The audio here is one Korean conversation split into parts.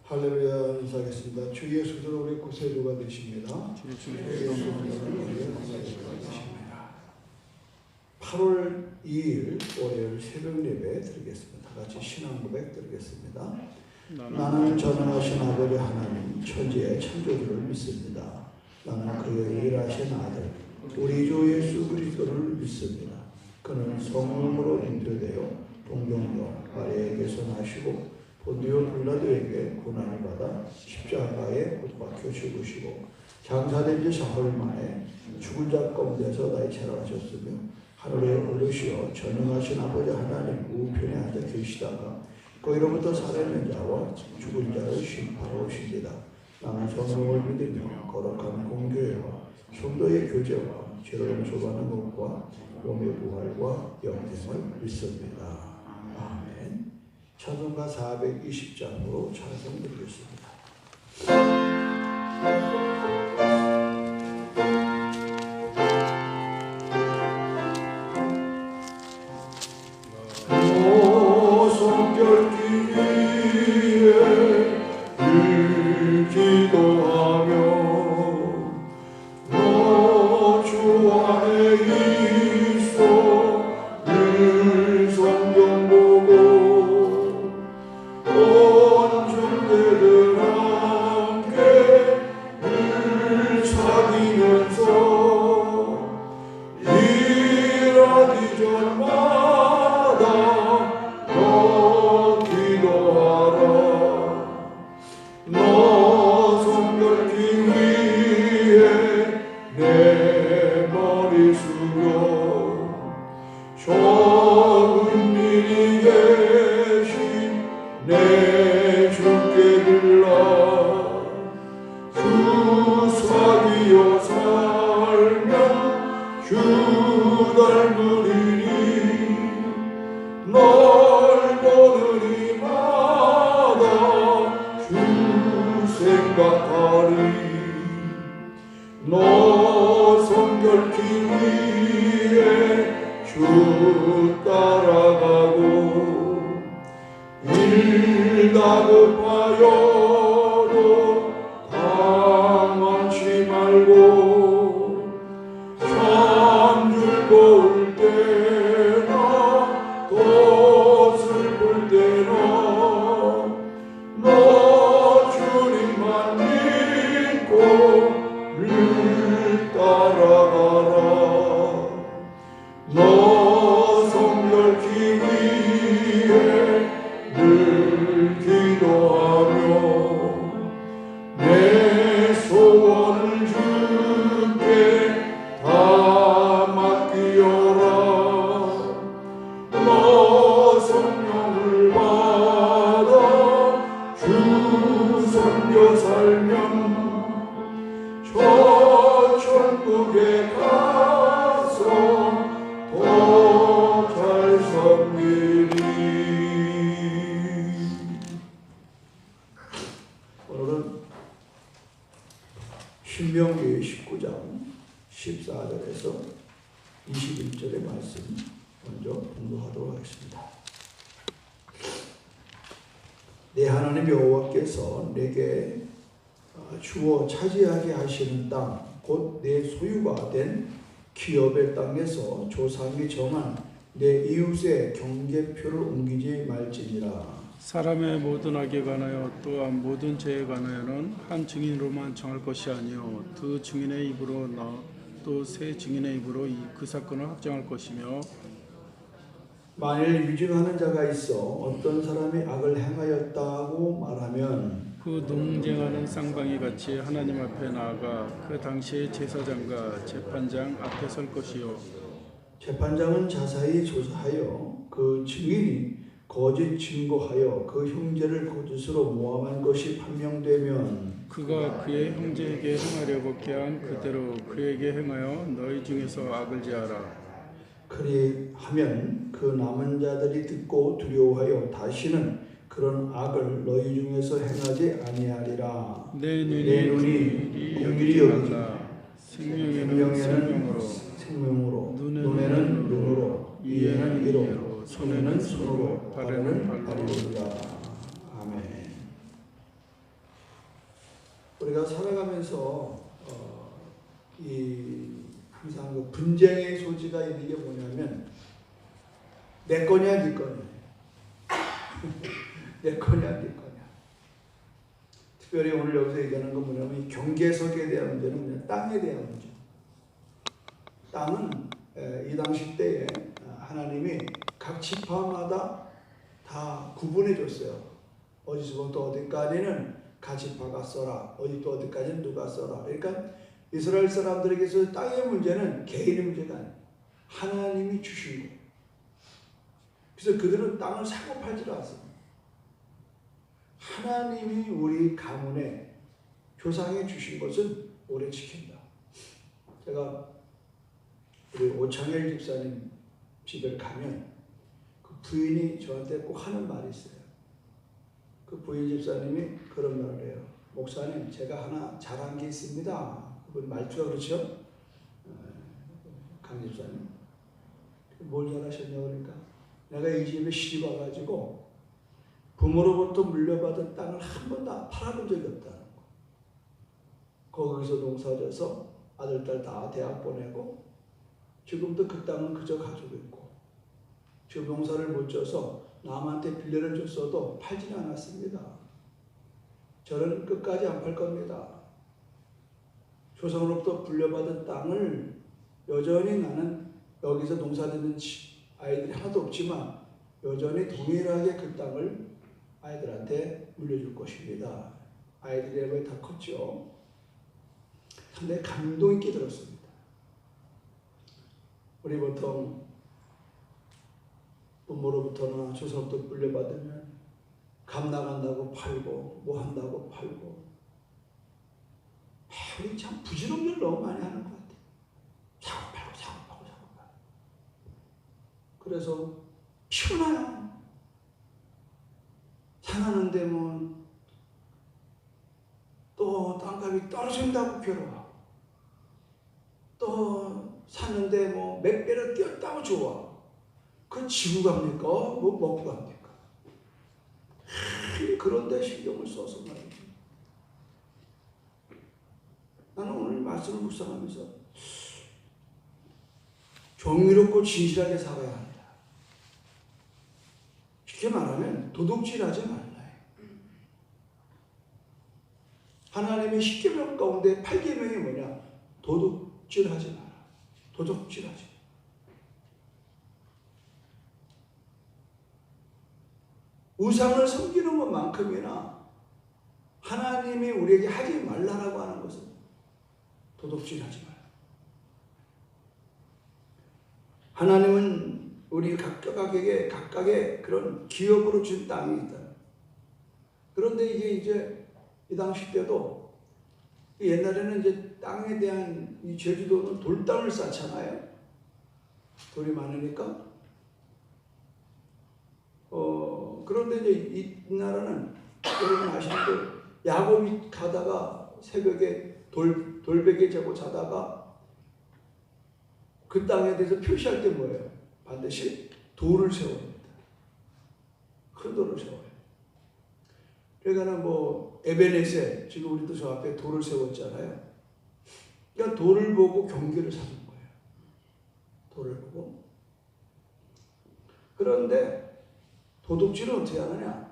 할렐루야 인사하겠습니다. 주 예수로 우리 구세주가 되십니다. 주 예수로 우리 구세주가 되십니다. 8월 2일 월요일 새벽 예배 드리겠습니다. 다 같이 신앙 고백 드리겠습니다. 나는 전능하신 아버지 하나님 천지의 창조주를 믿습니다. 나는 그의 일하신 아들 우리 주 예수 그리스도를 믿습니다. 그는 성령으로 잉태되어 동정녀 마리아에게서 나시고 본디오 빌라도에게 고난을 받아 십자가에 못 박혀 죽으시고 장사된 지 사흘 만에 죽은 자 가운데서 나이차를 하셨으며 하늘에 오르시어 전능하신 아버지 하나님 우편에 앉아 계시다가 거기로부터 살아있는 자와 죽은 자를 심판하러 오시리라. 나는 성령을 믿으며 거룩한 공교회와 성도의 교제와 죄를 용서받는 것과 몸의 부활과 영생을 믿습니다. 아멘. 찬송가 420장으로 찬송 드리겠습니다. 너 성결기 위해 주 따라가고 일 다급하여도 당황치 말고 참 즐거울 때나 또 슬플 때나 너 주님만 믿고 따라가라. 너 성결기 위해 늘 기도하며 내 소원을 주께 다 맡기어라. 너 성령을 받아 주 섬겨 살면 저 천국에 가서 더 잘 섬기리. 오늘은 신명기 19장 14절에서 21절의 말씀 먼저 공부하도록 하겠습니다. 내 하나님 여호와께서 내게 주어 차지하게 하시는 땅, 곧 내 소유가 된 기업의 땅에서 조상이 정한 내 이웃의 경계표를 옮기지 말지니라. 사람의 모든 악에 관하여 또한 모든 죄에 관하여는 한 증인으로만 정할 것이 아니요 두 증인의 입으로 또 세 증인의 입으로 그 사건을 확정할 것이며 만일 유증하는 자가 있어 어떤 사람이 악을 행하였다고 말하면 그 논쟁하는 쌍방이 같이 하나님 앞에 나아가 그 당시의 제사장과 재판장 앞에 설 것이요 재판장은 자세히 조사하여 그 증인이 거짓 증거하여 그 형제를 거짓으로 모함한 것이 판명되면 그가 그의 형제에게 행하려고 계한 그대로 그에게 행하여 너희 중에서 악을 제하라. 그리하면 그 남은 자들이 듣고 두려워하여 다시는 그런 악을 너희 중에서 행하지 아니하리라. 내 눈이 긍휼히 여기지 생명에는 생명으로 눈에는 눈으로 이에는 이로 손에는 손으로 발에는 발이로라. 아멘. 분쟁의 소지가 있는 게 뭐냐면 내 거냐 네 거냐 내 거냐 네 거냐. 특별히 오늘 여기서 얘기하는 건 뭐냐면 이 경계석에 대한 문제는 그냥 땅에 대한 문제. 땅은 이 당시 때에 하나님이 각 지파마다 다 구분해 줬어요. 어디서부터 어디까지는 각 지파가 써라. 어디부터 어디까지는 누가 써라. 그러니까 이스라엘 사람들에게서 땅의 문제는 개인의 문제가 아니에요. 하나님이 주신 거예요. 그래서 그들은 땅을 사고 팔지를 않습니다. 하나님이 우리 가문에 조상에 주신 것은 오래 지킨다. 제가 우리 오창열 집사님 집에 가면 그 부인이 저한테 꼭 하는 말이 있어요. 그 부인 집사님이 그런 말을 해요. 목사님, 제가 하나 잘한 게 있습니다. 그분 말투가 그렇죠? 강 집사님. 뭘 잘하셨냐고 그러니까 내가 이 집에 시집 와가지고 부모로부터 물려받은 땅을 한 번도 팔아본 적이 없다는 거. 거기서 농사져서 아들, 딸 다 대학 보내고 지금도 그 땅은 그저 가지고 있고 지금 농사를 못 져서 남한테 빌려를 줬어도 팔지는 않았습니다. 저는 끝까지 안 팔 겁니다. 조상으로부터 물려받은 땅을 여전히 나는 여기서 농사짓는 아이들이 하나도 없지만 여전히 동일하게 그 땅을 아이들한테 물려줄 것입니다. 아이들이 다 컸죠. 상당히 감동 있게 들었습니다. 우리 보통 부모로부터나 조상부터 물려받으면 감 나간다고 팔고 뭐 한다고 팔고 우리 참 부지런히를 너무 많이 하는 것 같아요. 사고 팔고 사고 팔고 사고 팔고. 그래서 피곤해요. 사는데 뭐 또 땅값이 떨어진다고 괴로워. 또 샀는데 뭐 몇 배로 뛰었다고 좋아. 그 지고 갑니까? 뭐 먹고 갑니까? 그런데 신경을 써서 말이죠. 나는 오늘 말씀을 묵상하면서 정의롭고 진실하게 살아야 한다. 쉽게 말하면 도둑질하지 말라. 하나님의 10계명 가운데 8계명이 뭐냐? 도둑질하지 마라. 도둑질하지 마라. 우상을 섬기는 것만큼이나 하나님이 우리에게 하지 말라라고 하는 것은 도둑질하지 마라. 하나님은 우리 각각에게 각각의 그런 기업으로 준 땅이 있다. 그런데 이게 이제 이 당시 때도 옛날에는 이제 땅에 대한 이 제주도는 돌담을 쌓잖아요. 돌이 많으니까. 그런데 이제 이 나라는 여러분 아시는 야곱이 가다가 새벽에 돌베개 재고 자다가 그 땅에 대해서 표시할 때 뭐예요? 반드시 돌을 세웁니다. 큰 돌을 세워요. 그러니까 뭐 에베네셀, 지금 우리도 저 앞에 돌을 세웠잖아요. 그러니까 돌을 보고 경계를 삼는 거예요. 돌을 보고. 그런데 도둑질은 어떻게 하느냐?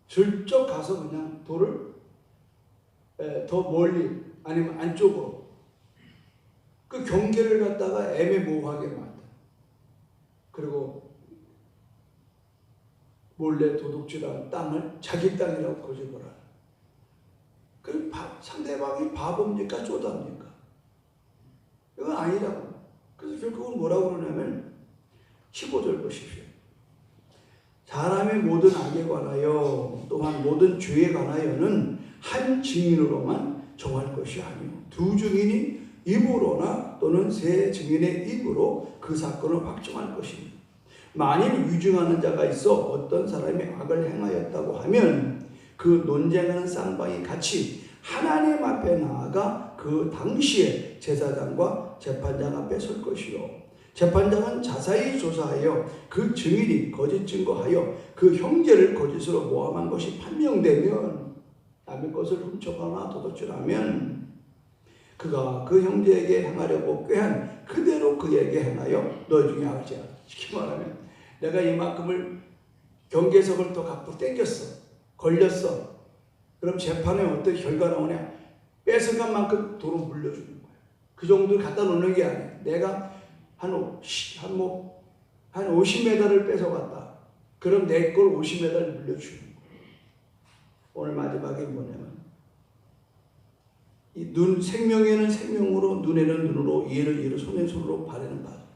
슬쩍 가서 그냥 돌을 더 멀리 아니면 안쪽으로 그 경계를 갖다가 애매모호하게 만든. 그리고 몰래 도둑질한 땅을 자기 땅이라고 거짓말하는. 그 상대방이 바보입니까? 쪼답니까? 이건 아니라고. 그래서 결국은 뭐라고 그러냐면 15절 보십시오. 사람의 모든 악에 관하여 또한 모든 죄에 관하여는 한 증인으로만 정할 것이 아니요 두 증인이 입으로나 또는 세 증인의 입으로 그 사건을 확정할 것입니다. 만일 위증하는 자가 있어 어떤 사람이 악을 행하였다고 하면 그 논쟁하는 쌍방이 같이 하나님 앞에 나아가 그 당시에 제사장과 재판장 앞에 설 것이요 재판장은 자세히 조사하여 그 증인이 거짓 증거하여 그 형제를 거짓으로 모함한 것이 판명되면 남의 것을 훔쳐가나 도둑질하면 그가 그 형제에게 행하려고 꾀한 그대로 그에게 행하여 너 중에 악지야. 쉽게 말하면 내가 이만큼을 경계석을 더 갖고 땡겼어. 걸렸어. 그럼 재판에 어떤 결과 나오냐? 뺏어간 만큼 도로 물려주는 거야. 그 정도를 갖다 놓는 게 아니야. 내가 한 50m를 뺏어갔다. 그럼 내 걸 50m를 물려주는 거야. 오늘 마지막에 뭐냐면 이 생명에는 생명으로, 눈에는 눈으로, 이에는 이로, 손에 손으로, 발에는 발.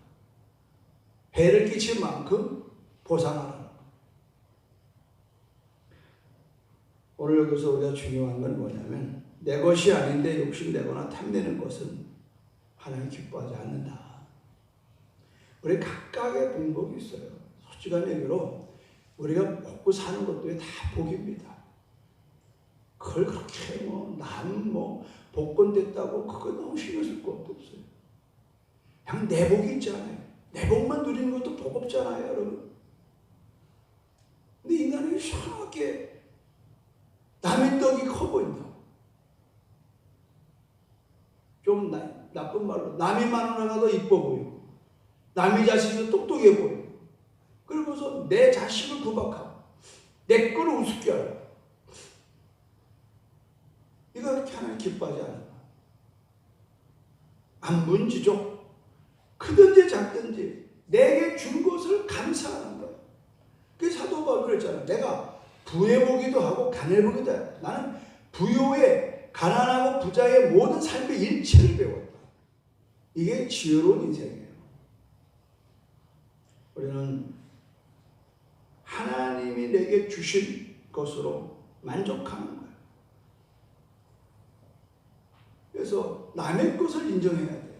배를 끼칠 만큼 보상하라는 거야. 오늘 여기서 우리가 중요한 건 뭐냐면 내 것이 아닌데 욕심내거나 탐내는 것은 하나님 기뻐하지 않는다. 우리 각각의 공복이 있어요. 솔직한 얘기로 우리가 먹고 사는 것도 다 복입니다. 그걸 그렇게 남 복권 됐다고 그거 너무 신경 쓸 것도 없어요. 그냥 내 복이 있잖아요. 내 복만 누리는 것도 복 없잖아요, 여러분. 근데 인간은 이상하게 남의 떡이 커 보인다. 좀 나쁜 말로 남이 마누라가 더 이뻐 보이고 남의 자식이 더 똑똑해 보이고 그러고서 내 자식을 구박하고 내 거를 우습게 하고 이거 그렇게 하나님 기뻐하지 않아. 안분지족 크든지 작든지 내게 준 것을 감사하는 거야. 그 사도 바울 그랬잖아. 내가 부해 보기도 하고 가난해 보기도 해. 나는 부요의 가난하고 부자의 모든 삶의 일체를 배웠다. 이게 지혜로운 인생이에요. 우리는 하나님이 내게 주신 것으로 만족하는 거예요. 그래서 남의 것을 인정해야 돼요.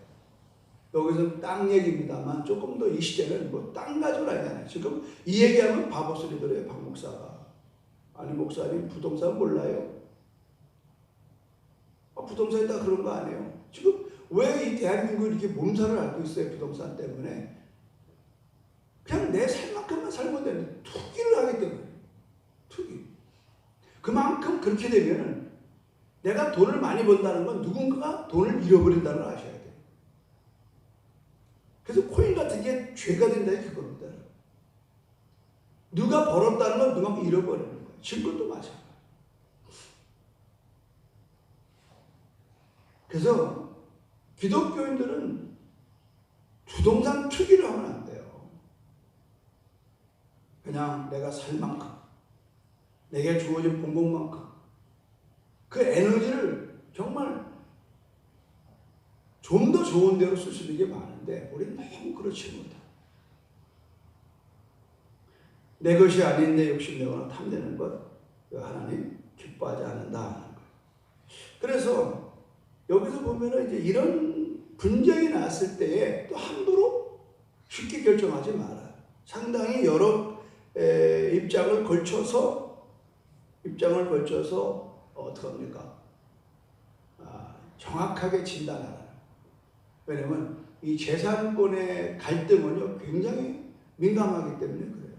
여기서 땅 얘기입니다만 조금 더 이 시대는 땅 가지고 하잖아요. 지금 이 얘기하면 바보 소리 들어요. 박 목사가. 아니 목사님 부동산 몰라요? 부동산이 다 그런 거 아니에요. 지금 왜 이 대한민국이 이렇게 몸살을 앓고 있어요? 부동산 때문에. 그냥 내 살만큼만 살면 되는데 투기를 하기 때문에. 투기. 그만큼 그렇게 되면은 내가 돈을 많이 번다는 건 누군가가 돈을 잃어버린다는 걸 아셔야 돼요. 그래서 코인 같은 게 죄가 된다 그겁니다. 누가 벌었다는 건 누가 잃어버리는 거예요. 증권도 마찬가지예요. 그래서 기독교인들은 부동산 투기를 하면 안 돼요. 그냥 내가 살 만큼, 내게 주어진 봉급만큼 그 에너지를 정말 좀 더 좋은 데로 쓸 수 있는 게 많은데 우리는 너무 그렇지 못해. 내 것이 아닌데 욕심내거나 탐내는 것 하나님 기뻐하지 않는다. 그래서 여기서 보면은 이제 이런 분쟁이 났을 때에 또 함부로 쉽게 결정하지 마라. 상당히 여러 입장을 걸쳐서 어떻게 합니까? 정확하게 진단하라. 왜냐면 이 재산권의 갈등은요 굉장히 민감하기 때문에 그래요.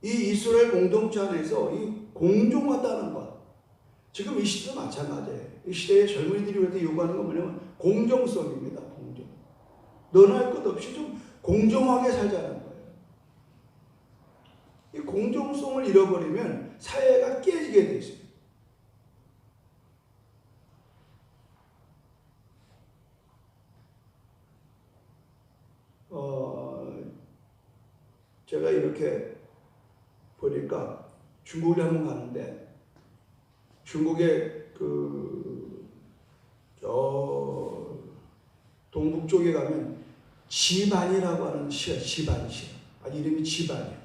이 이스라엘 공동체 안에서 이 공정하다는 것, 지금 이 시대도 마찬가지예요. 이 시대의 젊은이들이 우리한테 요구하는 건 뭐냐면 공정성입니다. 공정. 너나 할 것 없이 좀 공정하게 살자는 거예요. 이 공정성을 잃어버리면 사회가 깨지게 돼 있어요. 제가 이렇게 보니까 중국에 한번 가는데 중국의 동북쪽에 가면 지반이라고 하는 시야, 지반시. 이름이 지반이에요.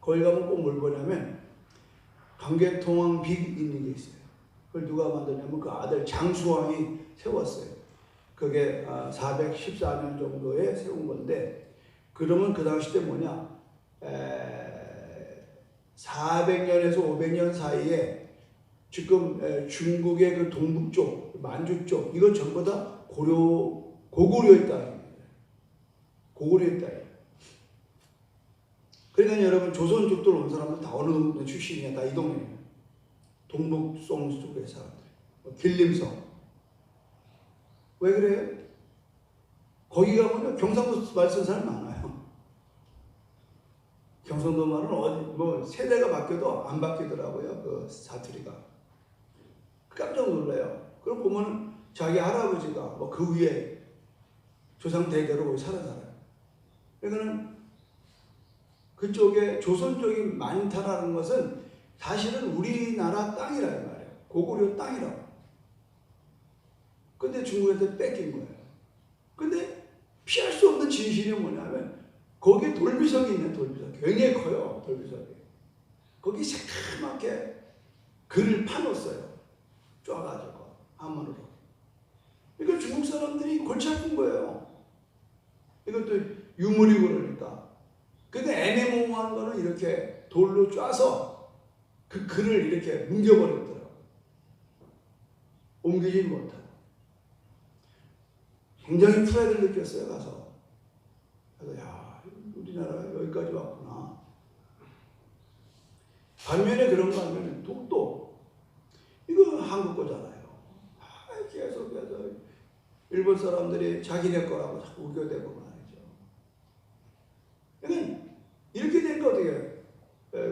거기 가면 꼭 뭘 보냐면 강개통왕 빅 있는 게 있어요. 그걸 누가 만드냐면 그 아들 장수왕이 세웠어요. 그게 414년 정도에 세운 건데 그러면 그 당시 때 뭐냐 400년에서 500년 사이에 지금 중국의 그 동북쪽, 만주 쪽 이건 전부 다 고구려의 땅입니다. 고구려의 땅이에요. 그러니까 여러분 조선족들 온 사람들 다 어느 동네 출신이냐, 다 이 동네예요. 동북송 쪽의 사람들, 길림성. 왜 그래요? 거기 가면 경상도 말 쓰는 사람 많아요. 경상도 말은 뭐 세대가 바뀌어도 안 바뀌더라고요. 그 사투리가. 깜짝 놀라요. 그럼 보면 자기 할아버지가 뭐 그 위에 조상 대대로 살아 살아요. 그러니까는 그쪽에 조선 쪽이 많다라는 것은 사실은 우리나라 땅이라는 말이에요. 고구려 땅이라고. 근데 중국한테 뺏긴 거예요. 근데 피할 수 없는 진실이 뭐냐면 거기에 돌비석이 있는 돌비석. 굉장히 커요. 돌비석이. 거기 새카맣게 글을 파놓았어요. 쪼아가지고 한문으로. 이걸 중국 사람들이 골치 아픈 거예요. 이것도 유물이고 그러니까. 근데 애매모호한 거는 이렇게 돌로 쪼아서 그 글을 이렇게 뭉겨버렸더라고요. 옮기지 못하고. 굉장히 프라이드를 느꼈어요, 가서. 그래서, 야, 우리나라가 여기까지 왔구나. 반면에 그런 거 하면 독도. 이거 한국 거잖아요. 계속 일본 사람들이 자기네 거라고 자꾸 우겨대고 말이죠. 그러니까 이렇게 되니까 어떻게 해요?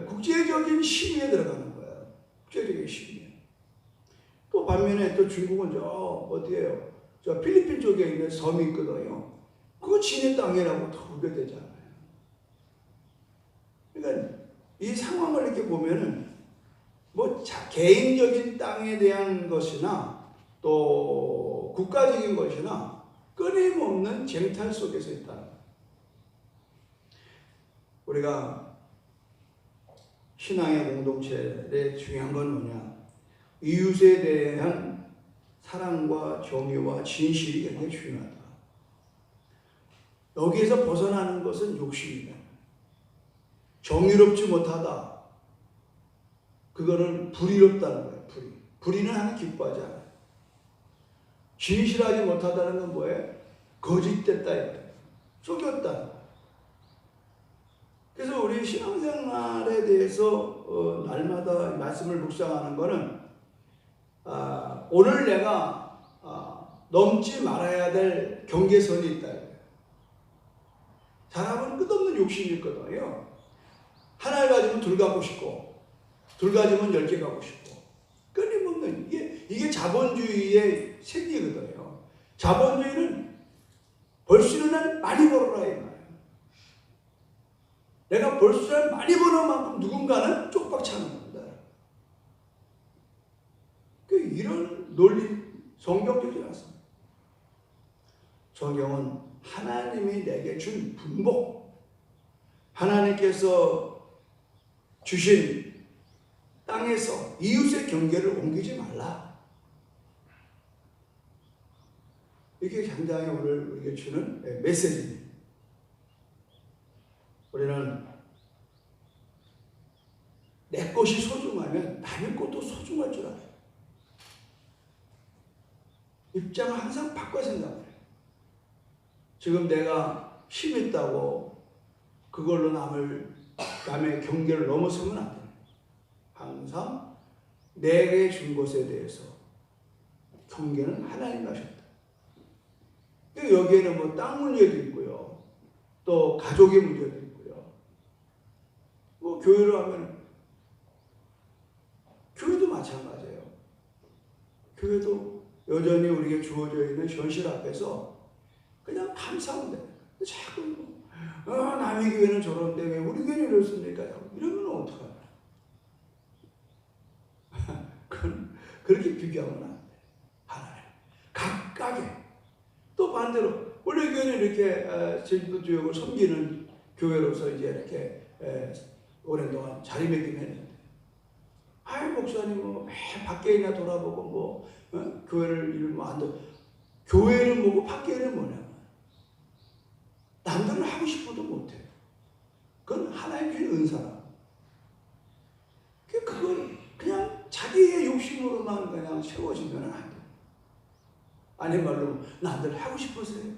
국제적인 심의에 들어가는 거예요. 국제적인 심의. 또 반면에 또 중국은 어디에요? 저 필리핀 쪽에 있는 섬이 있거든요. 그거 지네 땅이라고 더 우겨대잖아요. 그러니까 이 상황을 이렇게 보면은 뭐 개인적인 땅에 대한 것이나 또 국가적인 것이나 끊임없는 쟁탈 속에서 있다. 우리가 신앙의 공동체의 중요한 건 뭐냐? 이웃에 대한 사랑과 정의와 진실이 굉장히 중요하다. 여기에서 벗어나는 것은 욕심이다. 정의롭지 못하다. 그거는 불의롭다는 거예요. 불의는 하나님 기뻐하지 않아요. 진실하지 못하다는 건 뭐예요? 거짓됐다. 속였다. 그래서 우리 신앙생활에 대해서 날마다 말씀을 묵상하는 거는 오늘 내가 넘지 말아야 될 경계선이 있다. 사람은 끝없는 욕심이 있거든요. 하나를 가지면 둘 갖고 싶고 둘 가지면 10개 갖고 싶고 끊임없는 이게 자본주의의 생리거든요. 자본주의는 벌 수 있는 한 많이 벌어라 이 말이에요. 내가 벌 수 있는 한 많이 버는 만큼 누군가는 쪽박 차는 겁니다. 이런 논리 성경적이지 않습니다. 성경은 하나님이 내게 준 분복, 하나님께서 주신 땅에서 이웃의 경계를 옮기지 말라. 이게 상당히 오늘 우리에게 주는 메시지입니다. 우리는 내 것이 소중하면 남의 것도 소중할 줄 알아요. 입장을 항상 바꿔 생각해요. 지금 내가 힘 있다고 그걸로 남의 경계를 넘어서면 안 돼요. 항상 내게 준 것에 대해서 경계는 하나님 하셨다. 여기에는 뭐 땅 문제도 있고요. 또 가족의 문제도 있고요. 뭐 교회로 하면 교회도 마찬가지예요. 교회도 여전히 우리에게 주어져 있는 현실 앞에서 그냥 감사하면 돼요. 자꾸 남의 교회는 저런데 왜 우리 교회는 이렇습니까? 이러면 어떡하나. 그렇게 비교하면 안 돼. 하나님 각각의 또 반대로 원래 교회는 이렇게 제주도 지역을 섬기는 교회로서 이제 이렇게 오랜동안 자리매김했는데 목사님 뭐 매일 밖에나 돌아보고 뭐 교회를 이루면 안 돼. 교회는 뭐고 밖에는 뭐냐. 남들은 하고 싶어도 못해. 그건 하나님 주신 은사라. 그건 그냥 자기의 욕심으로만 그냥 채워지면 안 돼. 아니 말로 남들 하고 싶어서 해요.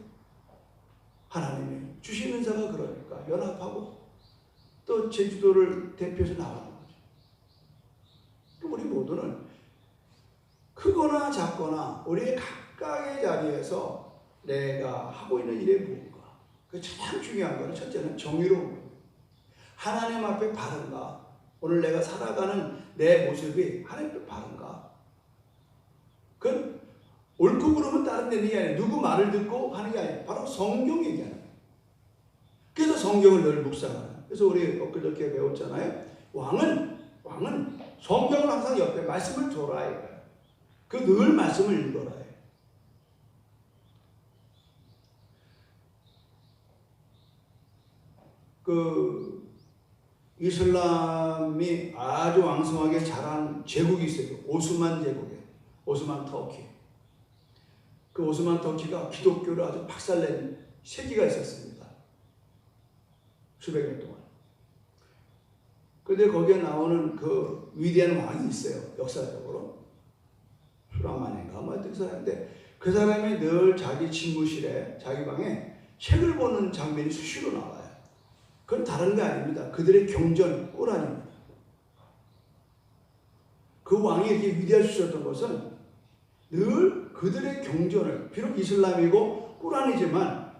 하나님이 주신 은사가 그러니까 연합하고 또 제주도를 대표해서 나가는 거죠. 우리 모두는 크거나 작거나 우리 각각의 자리에서 내가 하고 있는 일이 무엇인가. 그 가장 중요한 것은 첫째는 정의로운 거예요. 하나님 앞에 바른가? 오늘 내가 살아가는 내 모습이 하나님 앞에 바른가? 그건 옳고 그름은 다른 데는 게 아니에요. 누구 말을 듣고 하는 게 아니에요. 바로 성경 얘기하는 거예요. 그래서 성경을 늘 묵상하는. 그래서 우리 엊그저께 배웠잖아요. 왕은 성경을 항상 옆에 말씀을 둬라 이거예요. 그 늘 말씀을 읽어라. 그 이슬람이 아주 왕성하게 자란 제국이 있어요. 오스만 제국이에요. 오스만 터키. 그 오스만 터키가 기독교를 아주 박살낸 세기가 있었습니다. 수백 년 동안. 근데 거기에 나오는 그 위대한 왕이 있어요. 역사적으로. 수라만인가 뭐 그 사람인데 그 사람이 늘 자기 집무실에 자기 방에 책을 보는 장면이 수시로 나와요. 그건 다른 게 아닙니다. 그들의 경전, 꾸란입니다. 그 왕이 이렇게 위대할 수 있었던 것은 늘 그들의 경전을, 비록 이슬람이고 꾸란이지만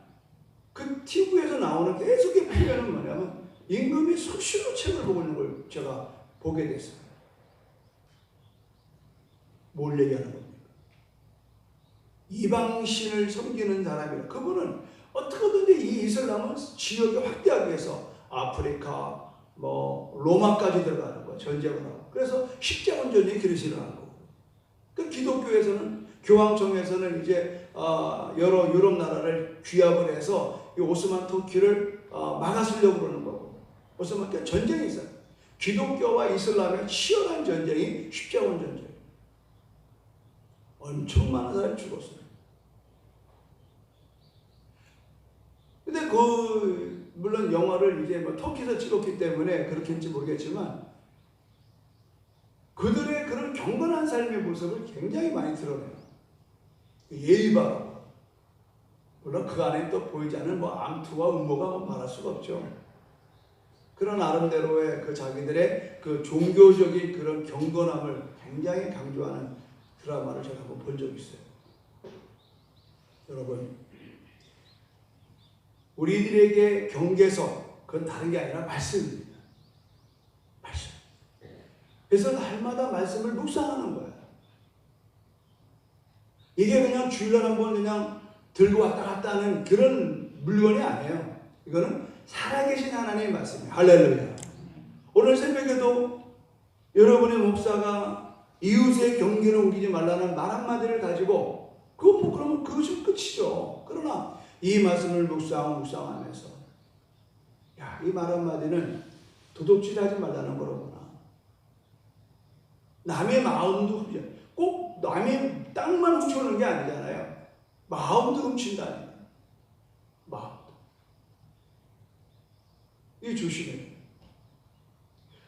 그 TV에서 나오는 계속의 표현은 뭐냐면 임금이 수시로 책을 보고 있는 걸 제가 보게 됐어요. 뭘 얘기하는 겁니까? 이방신을 섬기는 사람이라. 그분은 어떻게든지 이 이슬람은 지역을 확대하기 위해서 아프리카, 로마까지 들어가는 거예요. 전쟁을 하고. 그래서 십자군 전쟁이 그래서 일어난 거고. 그 기독교에서는, 교황청에서는 이제 여러 유럽 나라를 귀합을 해서 이 오스만 터키를 막아쓰려고 그러는 거고. 오스만 터키 전쟁이 있어요. 기독교와 이슬람의 치열한 전쟁이 십자군 전쟁. 엄청 많은 사람이 죽었어요. 근데 물론 영화를 이제 터키에서 찍었기 때문에 그렇겠지 모르겠지만 그들의 그런 경건한 삶의 모습을 굉장히 많이 드러내요. 예의 바르고. 물론 그 안에 또 보이지 않는 암투와 음모가 말할 수가 없죠. 그런 나름대로의 그 자기들의 그 종교적인 그런 경건함을 굉장히 강조하는 드라마를 제가 한번 본 적이 있어요. 여러분, 우리들에게 경계서, 그건 다른 게 아니라 말씀입니다. 말씀. 그래서 날마다 말씀을 묵상하는 거예요. 이게 그냥 주일날 한번 그냥 들고 왔다 갔다 하는 그런 물건이 아니에요. 이거는 살아계신 하나님의 말씀이에요. 할렐루야. 오늘 새벽에도 여러분의 목사가 이웃의 경계를 옮기지 말라는 말 한마디를 가지고 그러면 그것이 끝이죠. 그러나 이 말씀을 묵상하면서 이 말 한마디는 도둑질하지 말라는 거로구나. 남의 마음도 훔쳐. 꼭 남의 땅만 훔쳐오는 게 아니잖아요. 마음도 훔친다니까. 마음도. 이 조심해요.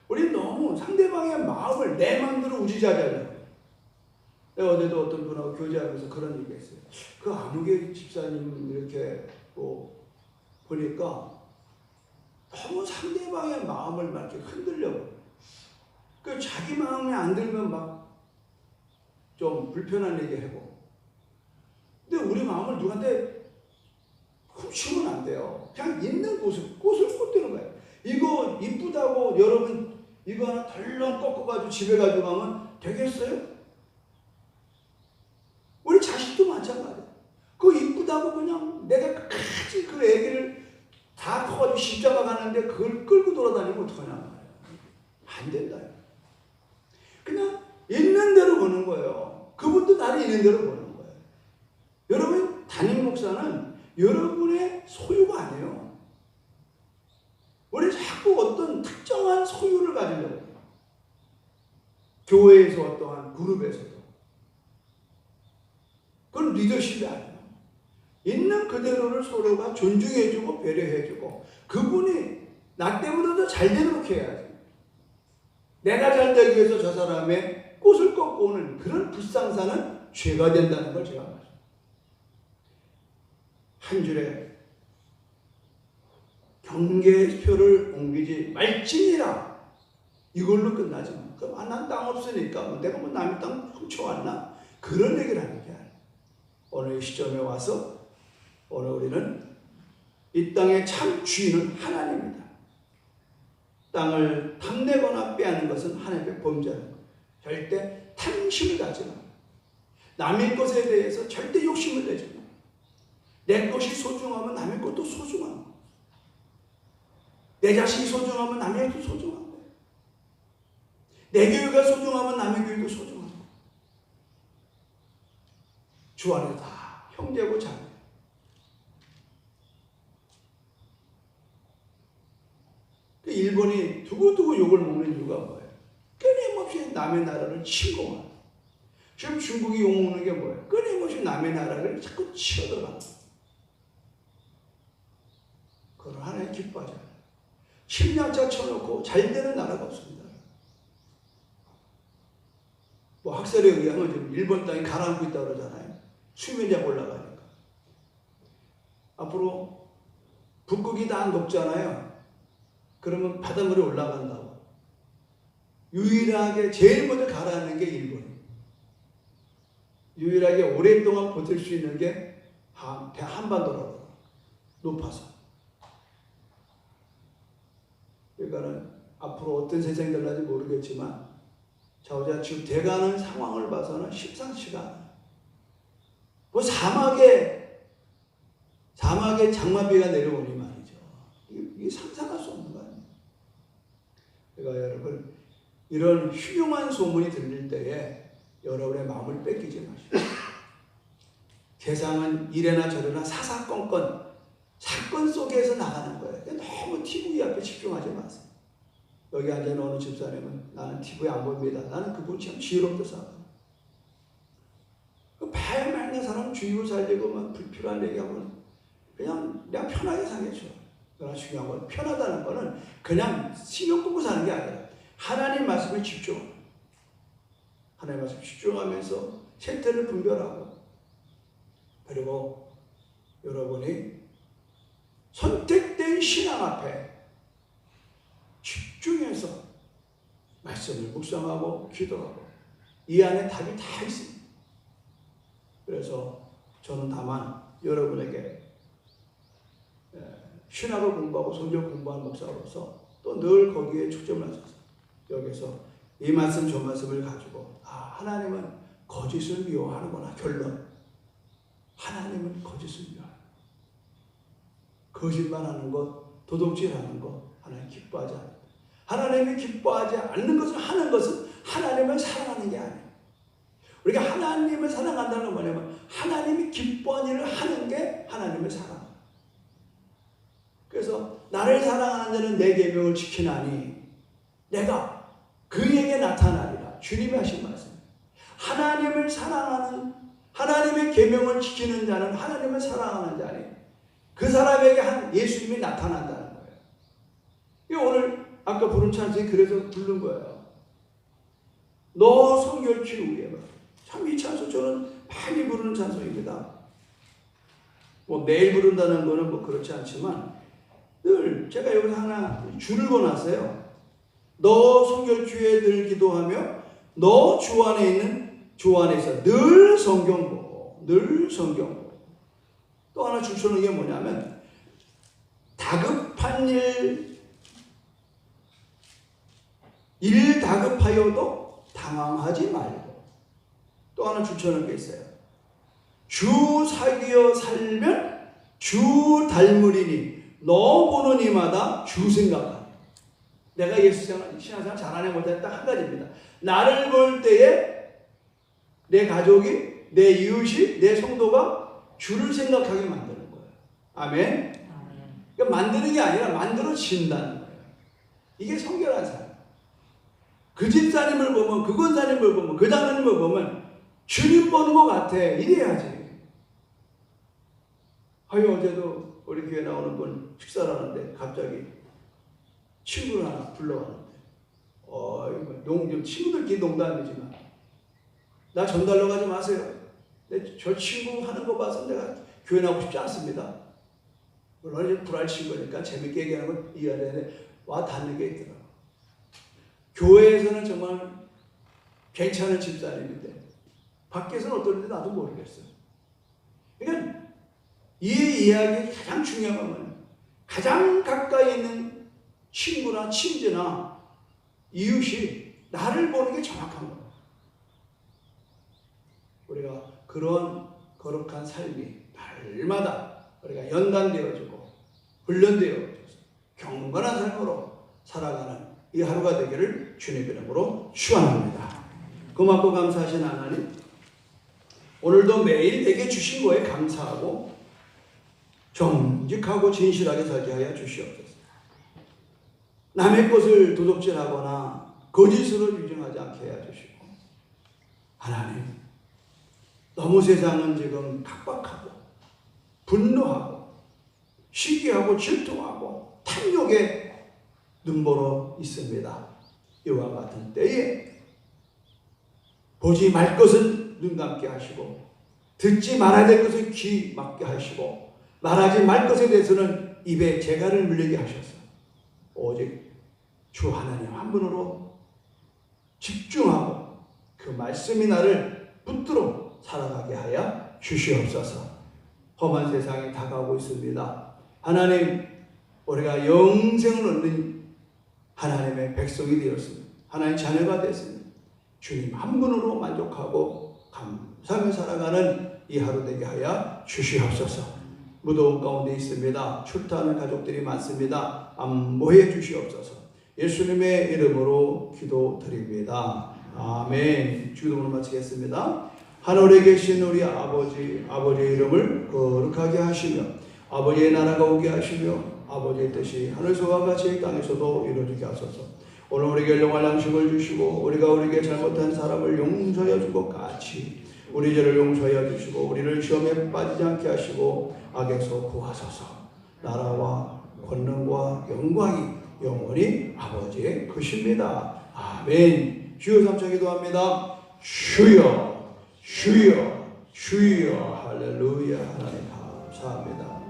우리 너무 상대방의 마음을 내 마음대로 우지자자해요. 내가 어제도 어떤 분하고 교제하면서 그런 얘기 했어요. 그 아무개 집사님 이렇게 보니까 너무 상대방의 마음을 막 이렇게 흔들려고. 그 자기 마음에 안 들면 막 좀 불편한 얘기 하고. 근데 우리 마음을 누구한테 훔치면 안 돼요. 그냥 있는 꽃을 꽂대는 거예요. 이거 이쁘다고 여러분 이거 하나 덜렁 꺾어가지고 집에 가지고 가면 되겠어요? 우리 자식도 마찬가지예요. 그거 이쁘다고 그냥 내가 끝까지 그 애기를 다 커가지고 십자가 가는데 그걸 끌고 돌아다니면 어떡하냐 말이에요. 안 된다. 그냥 있는 대로 보는 거예요. 그분도 나를 있는 대로 보는 거예요. 여러분 담임 목사는 여러분의 소유가 아니에요. 우리 자꾸 어떤 특정한 소유를 가지려고 해요. 교회에서 어떠한 그룹에서도. 그건 리더십이 아니에요. 있는 그대로를 서로가 존중해주고 배려해주고 그분이 나 때보다 더 잘 되도록 해야지. 내가 잘 되기 위해서 저 사람의 꽃을 꺾고 오는 그런 불상사는 죄가 된다는 걸 제가 말합니다. 한 줄에 경계표를 옮기지 말지니라. 이걸로 끝나지 마. 그럼 난 땅 없으니까 내가 뭐 남의 땅 훔쳐왔나? 그런 얘기를 하는 게 아니야. 오늘 이 시점에 와서 오늘 우리는 이 땅의 참 주인은 하나님입니다. 땅을 탐내거나 빼앗는 것은 하나님의 범죄라는 거예요. 절대 탐심을 가지 마. 남의 것에 대해서 절대 욕심을 내지 마. 내 것이 소중하면 남의 것도 소중한 거예요. 내 자식이 소중하면 남의 것도 소중한 거예요. 내 교회가 소중하면 남의 교회도 소중한 거예요. 주 안에 다 형제고 자매. 일본이 두고두고 욕을 먹는 이유가 뭐예요? 끊임없이 남의 나라를 침공하는. 지금 중국이 욕먹는 게 뭐예요? 끊임없이 남의 나라를 자꾸 치어들어가는. 그걸 하나님 기뻐하잖아요. 침략자 쳐놓고 잘 되는 나라가 없습니다. 뭐 학설에 의하면 지금 일본 땅이 가라앉고 있다고 그러잖아요. 수면이 올라가니까. 앞으로 북극이 다 안 녹잖아요. 그러면 바닷물이 올라간다고. 유일하게 제일 먼저 가라앉는 게 일본이에요. 유일하게 오랫동안 버틸 수 있는 게 한반도라고. 높아서. 그러니까는 앞으로 어떤 세상이 될지 모르겠지만 지금 돼가는 상황을 봐서는 심상치가 않아요. 뭐 사막에 장마비가 내려오니 말이죠. 이게 상상할 수 없는 거 아니에요. 그러니까 여러분 이런 흉흉한 소문이 들릴 때에 여러분의 마음을 뺏기지 마시고 세상은 이래나 저래나 사사건건 사건 속에서 나가는 거예요. 너무 TV 앞에 집중하지 마세요. 여기 앉아있는 어느 집사님은 나는 TV에 안 봅니다. 나는 그분 참 지혜롭다 생각해요. 배 맑는 사람 주의고 살리고 막 불필요한 얘기하고는 그냥 편하게 살겠죠. 그러나 중요한 건 편하다는 거는 그냥 신경 끄고 사는 게 아니라 하나님 말씀에 집중하는 거예요. 하나님 말씀에 집중하면서 생태를 분별하고 그리고 여러분이 선택된 신앙 앞에 집중해서 말씀을 묵상하고 기도하고 이 안에 답이 다 있습니다. 그래서 저는 다만 여러분에게 신학을 공부하고 성경 공부하는 목사로서 또 늘 거기에 초점을 맞춰서 여기서 이 말씀 저 말씀을 가지고 하나님은 거짓을 미워하는구나. 결론. 하나님은 거짓을 미워하는 거짓말하는 것, 도둑질하는 것 하나님 기뻐하지 않는다. 하나님이 기뻐하지 않는 것을 하는 것은 하나님을 사랑하는 게 아니에요. 우리가 하나님을 사랑한다는 건 뭐냐면 하나님이 기뻐하는 일을 하는 게 하나님을 사랑합니다. 그래서 나를 사랑하는 자는 내 계명을 지키나니 내가 그에게 나타나리라. 주님이 하신 말씀. 하나님을 사랑하는 하나님의 계명을 지키는 자는 하나님을 사랑하는 자니 그 사람에게 예수님이 나타난다는 거예요. 오늘 아까 부른 찬송이 그래서 부른 거예요. 너 성결케 위해. 참 이 찬송 저는 많이 부르는 찬송입니다. 뭐 매일 부른다는 거는 뭐 그렇지 않지만 늘 제가 여기서 하나 줄을 권았어요. 너 성결주에 늘 기도하며 너 주 안에 있는 주 안에서 늘 성경 보고 늘 성경 보고 또 하나 줄 서는 게 뭐냐면 다급한 일 다급하여도 당황하지 말고 또 하나 줄 서는 게 있어요. 주 사귀어 살면 주 닮으리니 너 보는 이마다 주 생각하라. 내가 예수 신앙생활 잘하냐 못하냐 딱 한 가지입니다. 나를 볼 때에 내 가족이, 내 이웃이, 내 성도가 주를 생각하게 만드는 거예요. 아멘? 그러니까 만드는 게 아니라 만들어진다는 거예요. 이게 성결한 삶. 그 집사님을 보면, 그 권사님을 보면, 그 장로님을 보면 주님 보는 것 같아. 이래야지. 어제도 우리 교회 나오는 분 식사를 하는데 갑자기 친구를 하나 불러왔는데 친구들끼리 농담이지만 나 전달로 가지 마세요. 저 친구 하는 거 봐서 내가 교회 나오고 싶지 않습니다. 물론 이제 불알 친구니까 재밌게 얘기하는 건 이해가 되는데 와 닿는 게 있더라고. 교회에서는 정말 괜찮은 집사님인데 밖에서는 어떨지 나도 모르겠어요. 그러니까 이 이야기의 가장 중요한 건 가장 가까이 있는 친구나 친지나 이웃이 나를 보는 게 정확한 거예요. 우리가 그런 거룩한 삶이 날마다 우리가 연단되어지고 훈련되어져서 경건한 삶으로 살아가는 이 하루가 되기를 주님의 이름으로 축원합니다. 고맙고 감사하신 하나님, 오늘도 매일 내게 주신 거에 감사하고 정직하고 진실하게 살게 하여 주시옵소서. 남의 것을 도둑질하거나 거짓으로 유증하지 않게 해 주시고, 하나님, 너무 세상은 지금 각박하고 분노하고 시기하고 질투하고 탐욕에 눈보러 있습니다. 이와 같은 때에 보지 말 것은 눈 감게 하시고 듣지 말아야 될 것은 귀 막게 하시고 말하지 말 것에 대해서는 입에 재갈을 물리게 하셔서 오직 주 하나님 한 분으로 집중하고 그 말씀이 나를 붙들어 살아가게 하여 주시옵소서. 험한 세상이 다가오고 있습니다. 하나님, 우리가 영생을 얻는 하나님의 백성이 되었습니다. 하나님의 자녀가 됐습니다. 주님 한 분으로 만족하고 감사하며 살아가는 이 하루 되게 하여 주시옵소서. 무더운 가운데 있습니다. 출타하는 가족들이 많습니다. 안보해 주시옵소서. 예수님의 이름으로 기도드립니다. 아멘. 기도를 마치겠습니다. 하늘에 계신 우리 아버지의 이름을 거룩하게 하시며 아버지의 나라가 오게 하시며 아버지의 뜻이 하늘서와 같이 땅에서도 이루어지게 하소서. 오늘 우리에게 일용할 양식을 주시고 우리가 우리에게 잘못한 사람을 용서하여 준 것 같이 우리 죄를 용서하여 주시고 우리를 시험에 빠지지 않게 하시고 악에서 구하소서. 나라와 권능과 영광이 영원히 아버지의 것입니다. 아멘. 주여 삼차 기도합니다. 주여 주여 주여 할렐루야. 하나님 감사합니다.